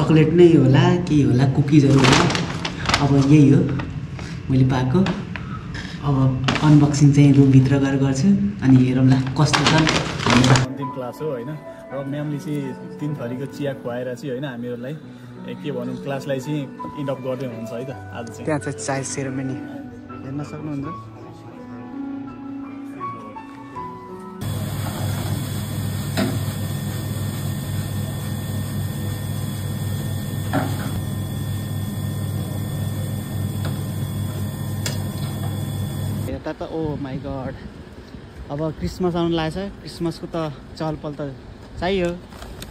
Chocolate नै होला के होला कुकिजहरू होला। अब यही हो मैले पाएको। अब अनबक्सिङ चाहिँ रुमभित्र गएर गर्छु अनि हेरौँला कस्तो छ। अन्तिम क्लास हो होइन, र म्यामले चाहिँ 3 थरीको चिया खुवाएर चाहिँ होइन हामीहरूलाई के भनौँ क्लासलाई चाहिँ इन्ड अप गर्दै हुनुहुन्छ है त आज चाहिँ। त्यहाँ चाहिँ चाय सेरेमनी हेर्न सक्नुहुन्छ। यता त ओ माई गड अब क्रिसमस आउनु लागेछ। क्रिसमसको त चहल पहल त चाहियो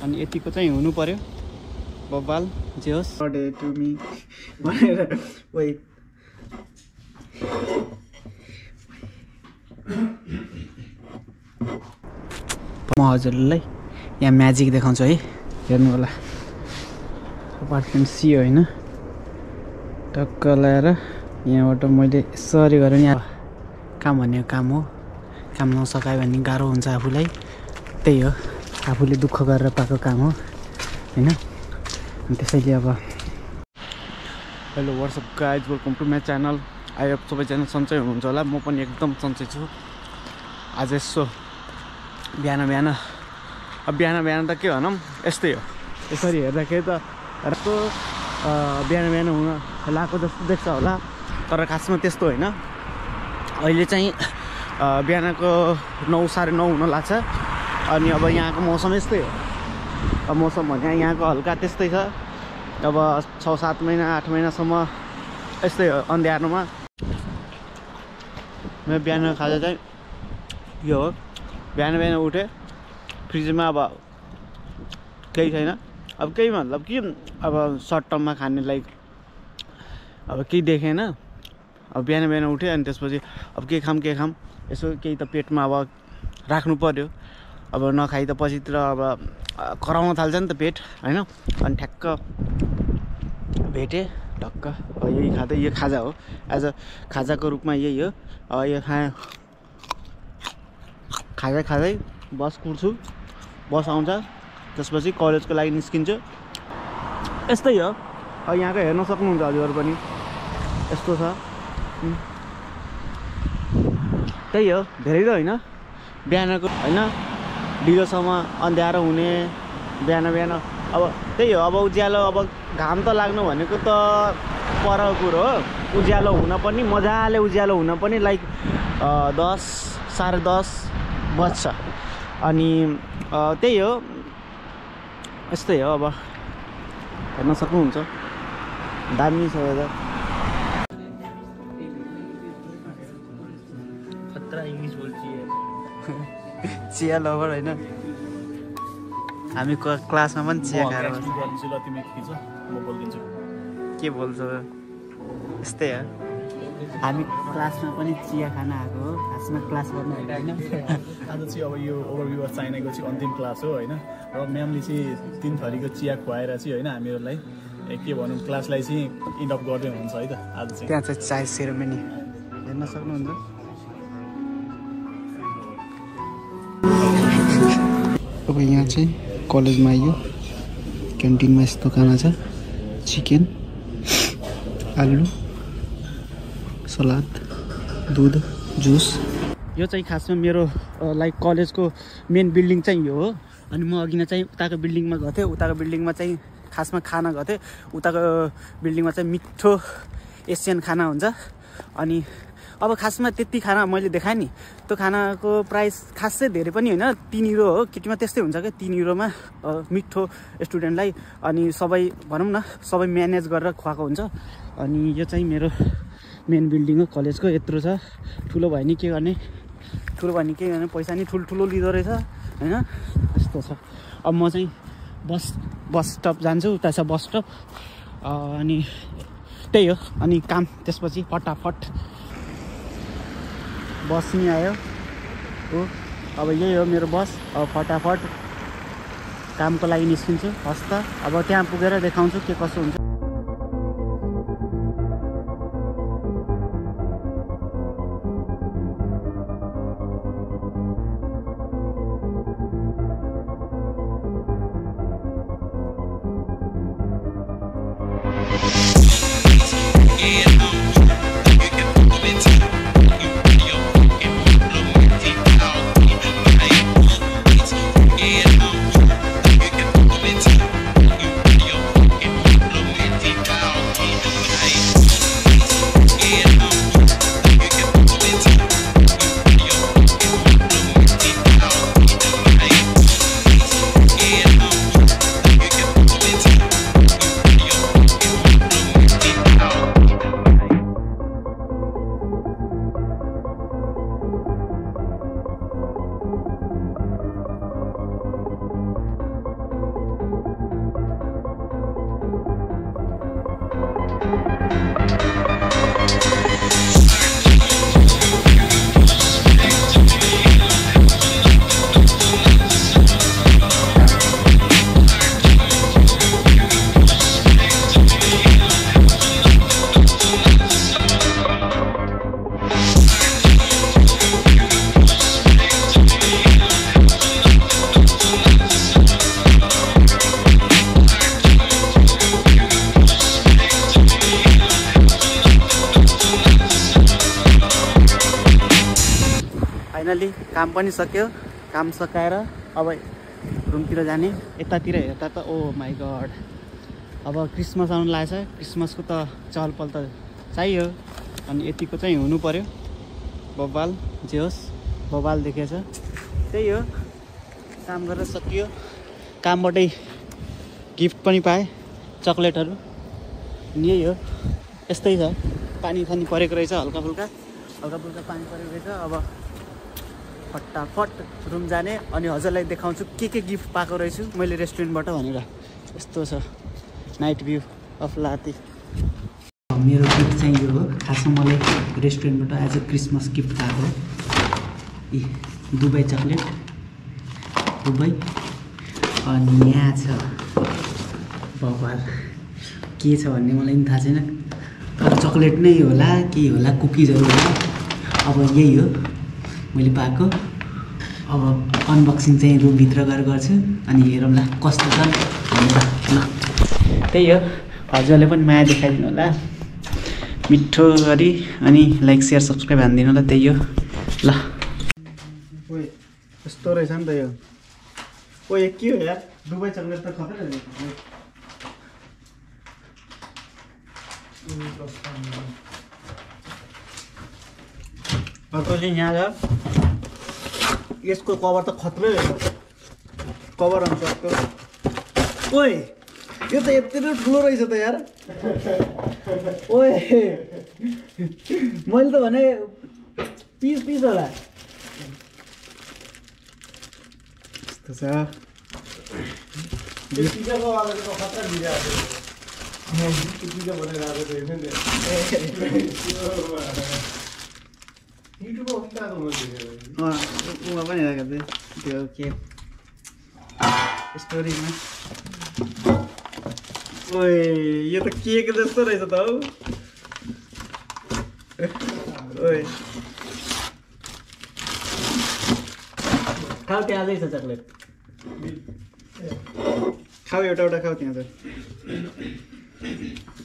अनि यतिको चाहिँ हुनु पर्यो। बब्बाल जे होस् बर्थडे टु मी भनेर वेट म हजुरलाई यहाँ म्याजिक देखाउँछु है, हेर्नु होला। अपार्टमेन्ट सी होइन, टक्क लगाएर यहाँबाट मैले यसरी गरेँ नि। काम भनेको काम हो, काम नसकायो भने गाह्रो हुन्छ आफूलाई। त्यही हो आफूले दुःख गरेर पाएको काम हो होइन। अनि त्यसैले अब hello what's up guys, welcome to my channel. I hope सबैजना सन्चै हुनुहुन्छ होला। म पनि एकदम सन्चै छु। आज यसो बिहान बिहान त के भनौँ यस्तै हो। यसरी हेर्दाखेरि त राम्रो बिहान हुन लागेको जस्तो देख्छ होला, तर खासमा त्यस्तो होइन। अहिले चाहिँ बिहानको 9 साढे 9 हुन लाग्छ। अनि अब यहाँको मौसम यस्तै हो। अब मौसम भने यहाँको हल्का त्यस्तै छ। अब 6-7 महिना 8 महिनासम्म यस्तै हो अन्ध्यारोमा। मेरो बिहान खाजा चाहिँ यो हो। बिहान उठेँ, फ्रिजमा अब केही छैन। अब केही मतलब कि अब सर्ट टर्ममा खाने लाइक अब केही देखेन। अब बिहान उठेँ अनि त्यसपछि अब के खाम यसो केही त पेटमा अब राख्नु पर्यो। अब नखाइ त पछितिर अब कराउन थाल्छ नि त पेट होइन। अनि ठ्याक्क भेटेँ ढक्क यही खाँदै, यो खाजा हो एज अ खाजाको रूपमा यही हो। यो खाँदै बस कुर्छु, बस आउँछ, त्यसपछि कलेजको लागि निस्किन्छु। यस्तै हो। अब यहाँको हेर्न सक्नुहुन्छ हजुरहरू पनि यस्तो छ। त्यही हो, धेरै त होइन। बिहानको होइन ढिलोसम्म अँध्यारो हुने बिहान अब त्यही हो। अब उज्यालो अब घाम त लाग्नु भनेको त परको कुरो हो। उज्यालो हुन पनि मजाले उज्यालो हुन पनि लाइक 10 साढे 10 बज्छ। अनि त्यही हो, यस्तै हो। अब हेर्न सक्नुहुन्छ दामी छ वेदर। इंग्लिश बोल्छ चिया लभर होइन हामी। क्लासमा पनि चिया खाएर गर्छु ल, तिमी खिच म बोलिदिन्छु के बोल्छ। यस्तै हो, हामी क्लासमा पनि चिया खान आएको हो। खासमा क्लास गर्नु होइन। आज चाहिँ अब यो ओभरभ्यू अफ चाइनाको चाहिँ अन्तिम क्लास हो होइन, र म्यामले चाहिँ 3 थरीको चिया खुवाएर चाहिँ होइन हामीहरूलाई के भनौँ क्लासलाई चाहिँ इन्ड अप गर्दै हुनुहुन्छ है त आज चाहिँ। त्यहाँ चाहिँ चाय सेरेमनी हेर्न सक्नुहुन्छ। अब यहाँ चाहिँ कलेजमा आइयो, क्यान्टिनमा यस्तो खाना छ। चिकन, आलु, सलाद, दुध, जुस। यो चाहिँ खासमा मेरो लाइक कलेजको मेन बिल्डिङ चाहिँ यो हो। अनि म अघि नै चाहिँ उताको बिल्डिङमा गएको थिएँ। उताको बिल्डिङमा चाहिँ खासमा खाना गएको थिएँ। उताको बिल्डिङमा चाहिँ मिठो एसियन खाना हुन्छ। अनि अब खासमा त्यति खाना मैले देखाएँ नि, त्यो खानाको प्राइस खासै धेरै पनि होइन, 3 युरो हो। केटीमा त्यस्तै हुन्छ क्या, 3 युरोमा मिठो स्टुडेन्टलाई अनि सबै भनौँ न सबै म्यानेज गरेर खुवाएको हुन्छ। अनि यो चाहिँ मेरो मेन बिल्डिङ हो कलेजको। यत्रो छ। ठुलो भयो नि के गर्ने, पैसा नि ठुल्ठुलो लिँदो रहेछ होइन। यस्तो छ। अब म चाहिँ बस स्टप जान्छु। उता छ बस स्टप। अनि त्यही हो। अनि काम त्यसपछि फटाफट बस नि आयो हो। अब यही हो मेरो बस। अब फटाफट कामको लागि निस्किन्छु हस्त। अब त्यहाँ पुगेर देखाउँछु के कसो हुन्छ। फाइनली काम पनि सक्यो काम सकाएर अब रुमतिर जाने यतातिर हेर्दा त ओ माई गड अब क्रिसमस आउनु लागेछ क्रिसमसको त चहलपहल त चाहियो अनि यतिको चाहिँ हुनु पर्यो बब्बाल जे होस् बब्बाल देखेछ त्यही हो काम गरेर सकियो कामबाटै गिफ्ट पनि पाएँ चक्लेटहरू यही हो यस्तै छ पानी सानी परेको रहेछ हल्का फुल्का पानी परेको रहेछ अब फटाफट रुम जाने अनि हजुरलाई देखाउँछु के गिफ्ट पाएको रहेछु मैले रेस्टुरेन्टबाट भनेर यस्तो छ नाइट भ्यू अफ लाते मेरो गिफ्ट चाहिँ यो हो खासमा मलाई रेस्टुरेन्टबाट एज अ क्रिसमस गिफ्ट पाएको दुबई चक्लेट दुबई अनि यहाँ छ बबाल के छ भन्ने मलाई पनि थाहा छैन तर चक्लेट नै होला के होला कुकिजहरू होला अब यही हो मैले पाएको अब अनबक्सिङ चाहिँ रुमभित्र गएर गर्छु अनि हेरौँला कस्तो छ भनेर ल त्यही हो हजुरले पनि माया देखाइदिनु होला मिठो गरी अनि लाइक सेयर सब्सक्राइब हानिदिनु होला त्यही हो ल ओए यस्तो रहेछ नि त यो ओए के हो यार दुबई चक्लेट त खतरा रहेछ अर्कोले यहाँ छ यसको कभर त खत्रै रहेछ कभर अनुसारको ओए यो त यत्रो ठुलो रहेछ त यार ओए मैले त भने पिस होला यस्तो छ उहाँ पनि राखेको थिएँ त्यो के स्टोरीमा ओए यो त केक जस्तो रहेछ त हौ ओए खाऊ त्यहाँ अझै छ चक्लेट खाऊ एउटा खाऊ त्यहाँ छ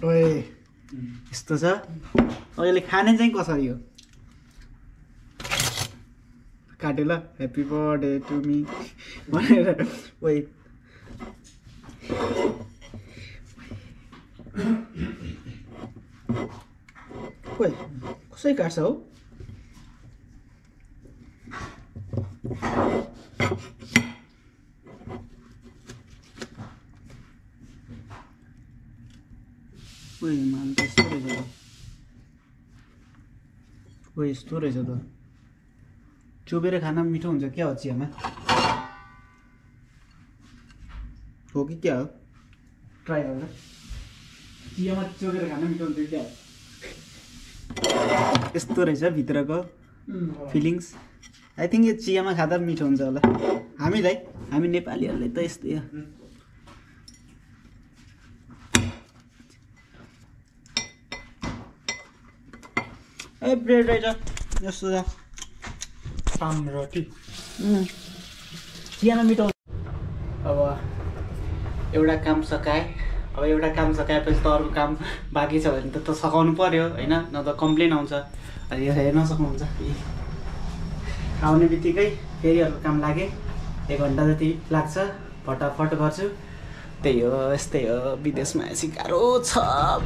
ओए यस्तो छ अहिले खाने चाहिँ कसरी हो काट्यो ल ह्याप्पी बर्थडे टु मी भनेर ओइ ओइ कसै काट्छ हौ ओइ मान त यस्तो रहेछ त ओइ यस्तो रहेछ त चुबेर खाना मिठो हुन्छ क्या हो चियामा हो कि क्या हो ट्राई गरेर चियामा चुबेर खाना मिठो हुन्छ क्या हो यस्तो रहेछ भित्रको फिलिङ्स आई थिङ्क यो चियामा खाँदा मिठो हुन्छ होला हामी नेपालीहरूले त यस्तै हो ए ब्रेड रहेछ यस्तो छ पान रोटी चियामा मिठो अब एउटा काम सकाएँ अब एउटा काम सकाएपछि त अरू काम बाँकी छ भने त सकाउनु पर्यो होइन, न त कम्प्लेन आउँछ। अनि यो हेर्न सक्नुहुन्छ आउने बित्तिकै फेरि अर्को काम लागे, 1 घन्टा जति लाग्छ, फटाफट गर्छु। त्यही हो, यस्तै हो विदेशमा यसै गाह्रो छ,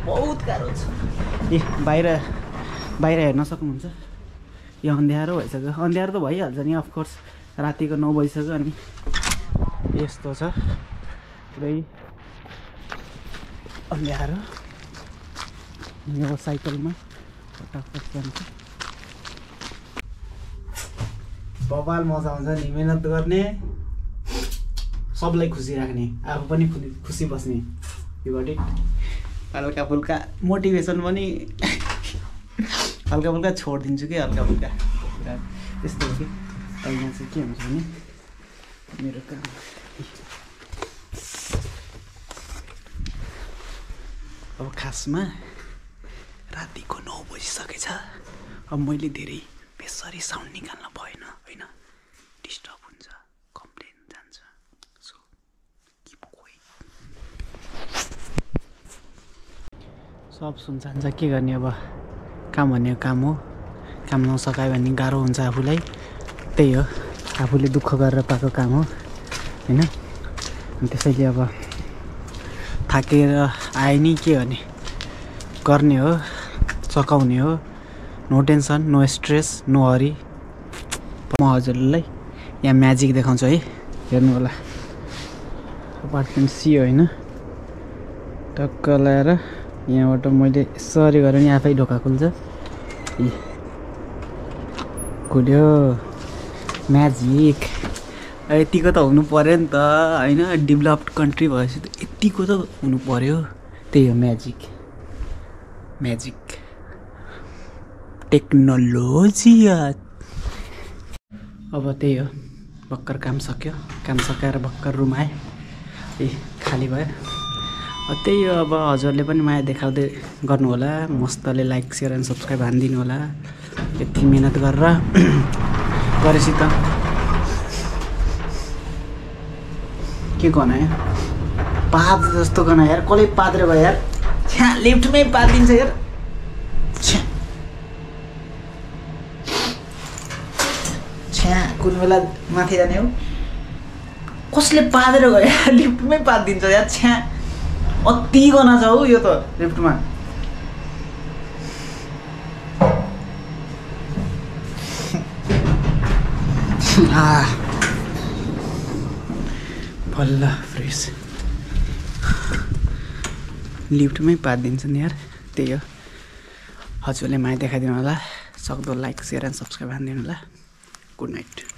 बहुत गाह्रो छ। बाहिर हेर्न सक्नुहुन्छ, यो अँध्यारो भइसक्यो। अँध्यारो त भइहाल्छ नि अफकोर्स, रातिको 9 बजिसक्यो। अनि यस्तो छ पुरै अँध्यारो। यो साइकलमा फटाफट जान्छ, बबाल मजा आउँछ नि। मेहनत गर्ने, सबलाई खुसी राख्ने, आफू पनि खुसी बस्ने। यो गट इट। हल्का फुल्का मोटिभेसन पनि हल्का फुल्का छोडिदिन्छु कि, हल्का फुल्का त्यस्तो हो कि। यहाँ चाहिँ के हुन्छ भने मेरो काम अब खासमा रातिको 9 बजिसकेछ। अब मैले धेरै बेसरी साउन्ड निकाल्न भएन होइन, डिस्टर्ब हुन्छ, कम्प्लेन जान्छ। So keep quite. सब सुन्छ के गर्ने अब, काम भनेको काम हो, काम नसकायो भने गाह्रो हुन्छ आफूलाई। त्यही हो, आफूले दुःख गरेर पाएको काम हो होइन। त्यसैले अब थाकेर आए नि के गर्ने, गर्ने हो, सकाउने हो। No tension, no stress, no hurry. म हजुरलाई यहाँ म्याजिक देखाउँछु है, हेर्नु होला। अपार्टमेन्ट सी होइन, टक्क लगाएर यहाँबाट मैले यसरी गरेर नि आफै ढोका खुल्छ। खुल्यो, म्याजिक। यतिको त हुनु पऱ्यो नि त होइन, डेभलप्ड कन्ट्री भएपछि त यतिको त हुनु पऱ्यो। त्यही हो म्याजिक, म्याजिक टेक्नोलोजी। अब त्यही हो, भर्खर काम सक्यो, काम सकाएर भर्खर रुम आएँ, खाली भयो। त्यही हो, अब हजुरले पनि माया देखाउँदै गर्नु होला, मस्तले लाइक सेयर एन्ड सब्सक्राइब हानिदिनु होला। यति मिहिनेत गरेर गरेपछि त के गर्न यार, पाद जस्तो गर्न यार, कसले पाद्रे भयो यार। छ्या, लिफ्टमै पादिन्छ यार। छ्या, कुन बेला माथि जाने हो, कसले पादेर गयो यार, लिफ्टमै पादिन्छ यार। छ्या, अति गना छ हौ यो त लिफ्टमा। बल्ल फ्रेस, लिफ्टमै पादिन्छ नि यार। त्यही हो, हजुरले माया देखाइदिनु होला, सक्दो लाइक सेयर एन्ड सब्सक्राइब हानिदिनु होला। Good night.